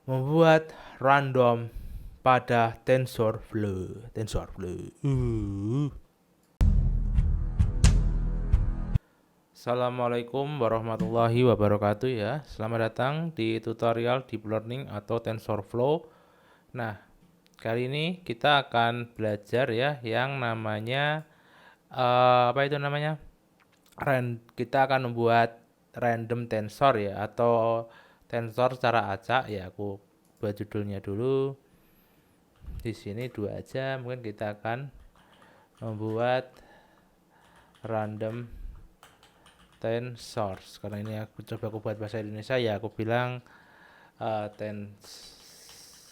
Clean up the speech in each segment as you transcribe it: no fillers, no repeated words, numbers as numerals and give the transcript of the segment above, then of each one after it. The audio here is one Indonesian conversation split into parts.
membuat random pada TensorFlow. Assalamualaikum warahmatullahi wabarakatuh ya. Selamat datang di tutorial Deep Learning atau TensorFlow. Nah, kali ini kita akan belajar ya yang namanya apa itu namanya? Kita akan membuat random tensor ya atau tensor secara acak ya. Aku buat judulnya dulu. Di sini dua aja. Mungkin kita akan membuat random tensors. Karena ini aku buat bahasa Indonesia ya. Aku bilang tensor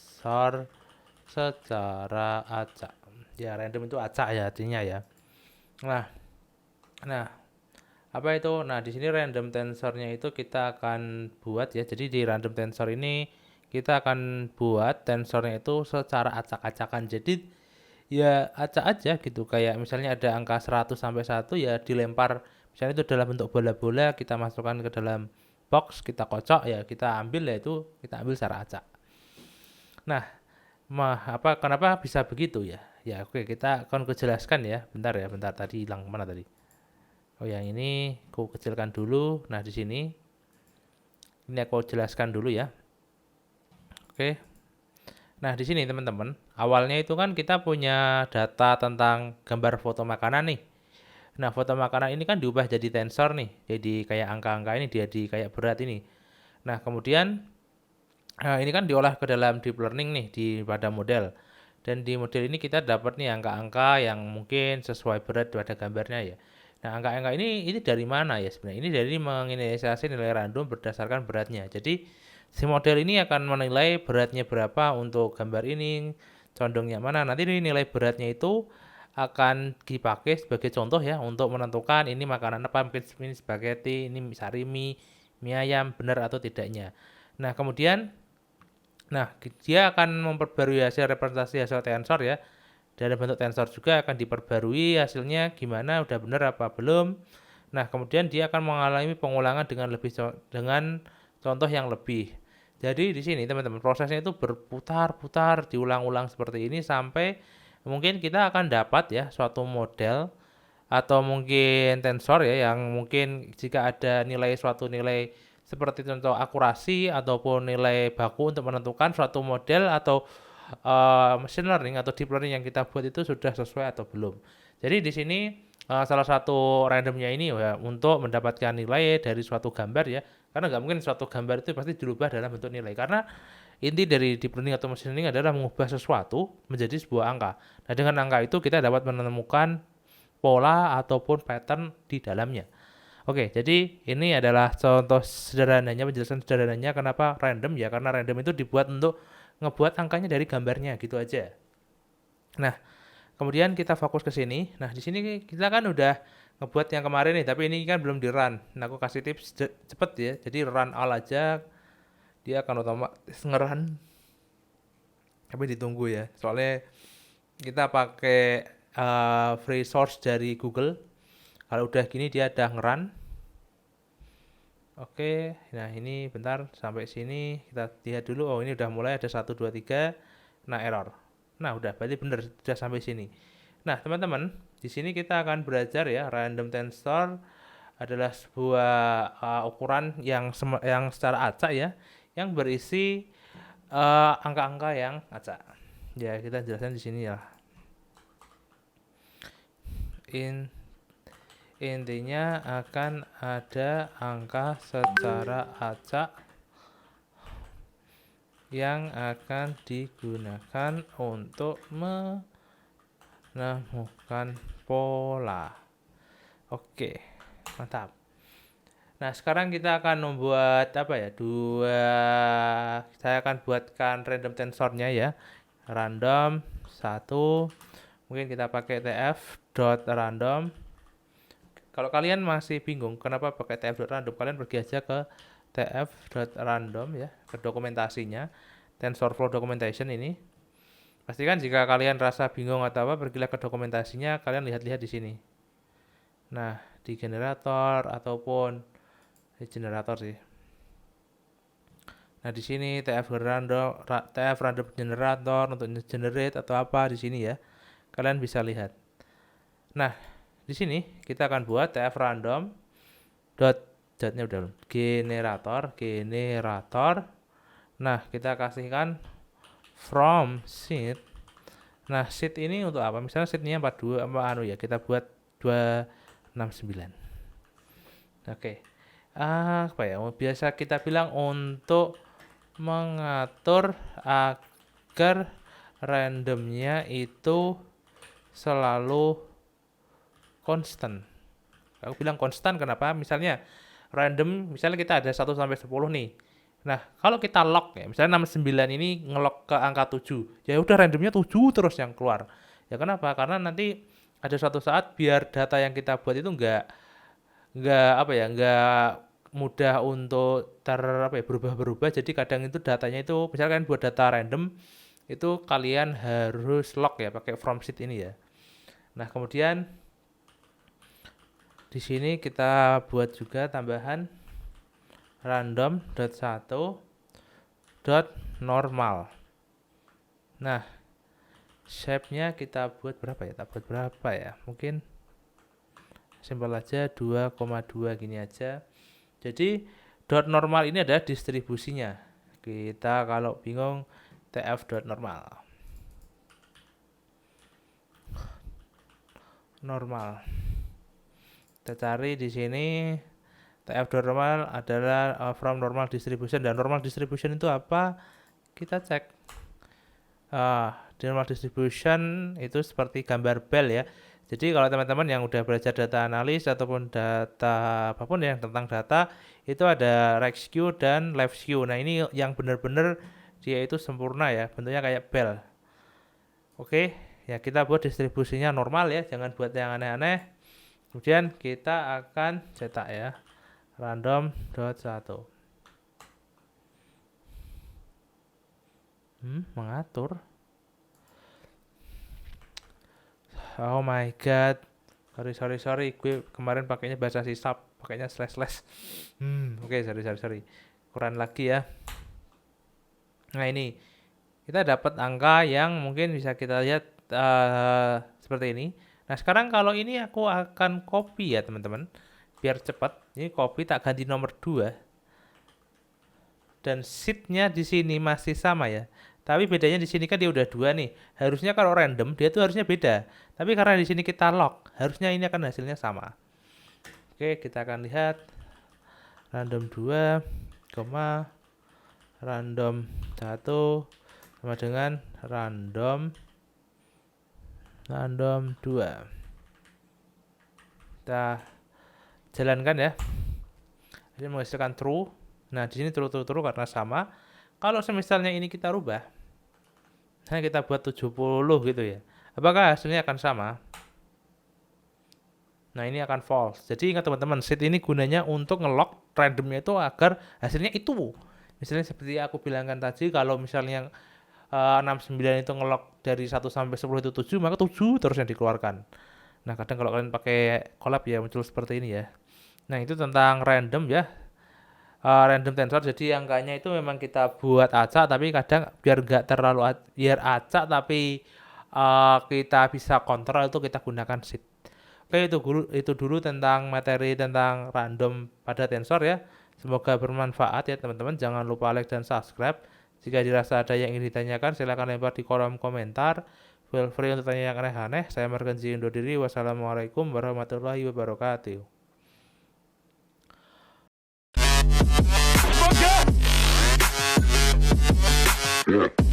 secara acak. Ya random itu acak ya artinya ya. Nah, nah apa itu? Nah di sini random tensornya itu kita akan buat ya. Jadi di random tensor ini kita akan buat tensornya itu secara acak-acakan. Jadi ya acak aja gitu. Kayak misalnya ada angka 100 sampai 1 ya dilempar. Misalnya itu dalam bentuk bola-bola kita masukkan ke dalam box, kita kocok ya kita ambil ya itu kita ambil secara acak. Nah, kenapa bisa begitu ya? Ya oke kita akan kejelaskan ya. Bentar tadi hilang mana tadi? Oh yang ini aku kecilkan dulu. Nah di sini ini aku jelaskan dulu ya. Oke. Nah di sini teman-teman, awalnya itu kan kita punya data tentang gambar foto makanan nih. Nah foto makanan ini kan diubah jadi tensor nih, jadi kayak angka-angka ini dia di kayak berat ini. Nah kemudian ini kan diolah ke dalam deep learning nih di pada model. Dan di model ini kita dapat nih angka-angka yang mungkin sesuai berat pada gambarnya ya. Nah, angka-angka ini dari mana ya sebenarnya? Ini dari menginisiasi nilai random berdasarkan beratnya. Jadi, si model ini akan menilai beratnya berapa untuk gambar ini, condongnya mana. Nanti nilai beratnya itu akan dipakai sebagai contoh ya untuk menentukan ini makanan apa, mungkin ini spaghetti, ini sarimi, mie ayam, benar atau tidaknya. Nah, kemudian dia akan memperbarui hasil representasi hasil tensor ya. Dalam bentuk tensor juga akan diperbarui hasilnya gimana, udah benar apa belum. Nah, kemudian dia akan mengalami pengulangan dengan contoh yang lebih. Jadi di sini teman-teman prosesnya itu berputar-putar, diulang-ulang seperti ini sampai mungkin kita akan dapat ya suatu model atau mungkin tensor ya yang mungkin jika ada suatu nilai seperti contoh akurasi ataupun nilai baku untuk menentukan suatu model atau machine learning atau deep learning yang kita buat itu sudah sesuai atau belum. Jadi di sini salah satu randomnya ini ya untuk mendapatkan nilai dari suatu gambar ya. Karena nggak mungkin suatu gambar itu pasti dirubah dalam bentuk nilai. Karena inti dari deep learning atau machine learning adalah mengubah sesuatu menjadi sebuah angka. Nah dengan angka itu kita dapat menemukan pola ataupun pattern di dalamnya. Oke, jadi ini adalah contoh sederhananya, penjelasan sederhananya kenapa random ya, karena random itu dibuat untuk ngebuat angkanya dari gambarnya gitu aja. Nah, kemudian kita fokus ke sini. Nah, di sini kita kan udah ngebuat yang kemarin nih, tapi ini kan belum di run. Nah, aku kasih tips cepet ya. Jadi run all aja, dia akan otomatis ngerun. Tapi ditunggu ya, soalnya kita pakai free source dari Google. Kalau udah gini dia udah ngeran. Oke, nah ini bentar sampai sini kita lihat dulu. Oh ini udah mulai ada 1, 2, 3. Nah error. Nah udah berarti bener sudah sampai sini. Nah teman-teman di sini kita akan belajar ya random tensor adalah sebuah ukuran yang secara acak ya yang berisi angka-angka yang acak. Ya kita jelaskan di sini ya. Intinya akan ada angka secara acak yang akan digunakan untuk menemukan pola. Oke, mantap. Nah, sekarang kita akan membuat apa ya? Saya akan buatkan random tensornya ya. Random satu. Mungkin kita pakai tf.random. Kalau kalian masih bingung kenapa pakai tf.random, kalian pergi aja ke tf.random ya, ke dokumentasinya, TensorFlow documentation ini. Pastikan jika kalian rasa bingung atau apa, pergilah ke dokumentasinya, kalian lihat-lihat di sini. Nah, di generator ataupun di generator sih. Nah, di sini TF random generator untuk generate atau apa di sini ya. Kalian bisa lihat. Nah, di sini kita akan buat TF random dotnya udah generator. Nah, kita kasihkan from seed. Nah, seed ini untuk apa? Misalnya seednya 42 ya, kita buat 269. Oke. Apa ya? Biasa kita bilang untuk mengatur agar randomnya itu selalu konstan. Aku bilang konstan kenapa? Misalnya misalnya kita ada 1 sampai 10 nih. Nah, kalau kita lock ya, misalnya 69 ini ngelock ke angka 7. Ya udah randomnya 7 terus yang keluar. Ya kenapa? Karena nanti ada suatu saat biar data yang kita buat itu enggak mudah untuk berubah-berubah. Jadi kadang itu datanya itu misalkan buat data random itu kalian harus lock ya pakai from seed ini ya. Nah, kemudian di sini kita buat juga tambahan random.1.normal. Nah, shape-nya kita buat berapa ya? Mungkin simpel aja 2,2 gini aja. Jadi dot normal ini adalah distribusinya. Kita kalau bingung tf dot normal. Kita cari di sini tf dot normal adalah from normal distribution, dan normal distribution itu apa? Kita cek. Di normal distribution itu seperti gambar bel ya. Jadi kalau teman-teman yang udah belajar data analis ataupun data apapun yang tentang data, itu ada right skew dan left skew. Nah, ini yang benar-benar dia itu sempurna ya, bentuknya kayak bel. Oke, ya kita buat distribusinya normal ya, jangan buat yang aneh-aneh. Kemudian kita akan cetak ya, random.1. Mengatur. Oh my god, sorry, gue kemarin pakainya bahasa sisap, pakainya slash. Oke, sorry, kurang lagi ya. Nah, ini kita dapat angka yang mungkin bisa kita lihat seperti ini. Nah, sekarang kalau ini aku akan copy ya teman-teman, biar cepat. Ini copy, tak ganti nomor 2, dan seed-nya di sini masih sama ya. Tapi bedanya di sini kan dia udah 2 nih. Harusnya kalau random dia tuh harusnya beda. Tapi karena di sini kita lock, harusnya ini akan hasilnya sama. Oke, kita akan lihat random 2, random 1 sama dengan random 2. Kita jalankan ya. Ini menghasilkan true. Nah, di sini true karena sama. Kalau misalnya ini kita rubah, nah kita buat 70 gitu ya, apakah hasilnya akan sama? Nah, ini akan false. Jadi ingat teman-teman, seed ini gunanya untuk ngelock randomnya itu agar hasilnya itu. Misalnya seperti aku bilangkan tadi, kalau misalnya 69 itu ngelock dari 1 sampai 10 itu 7, maka 7 terus yang dikeluarkan. Nah, kadang kalau kalian pakai collab ya muncul seperti ini ya. Nah, itu tentang random ya. Random tensor, jadi angkanya itu memang kita buat acak, tapi kadang biar nggak terlalu acak tapi kita bisa kontrol, itu kita gunakan seed. Oke, itu dulu tentang materi tentang random pada tensor ya. Semoga bermanfaat ya teman-teman. Jangan lupa like dan subscribe. Jika dirasa ada yang ingin ditanyakan, silakan lempar di kolom komentar. Feel free untuk tanya yang aneh-aneh. Saya Margenzi undur diri. Wassalamualaikum warahmatullahi wabarakatuh. Yeah.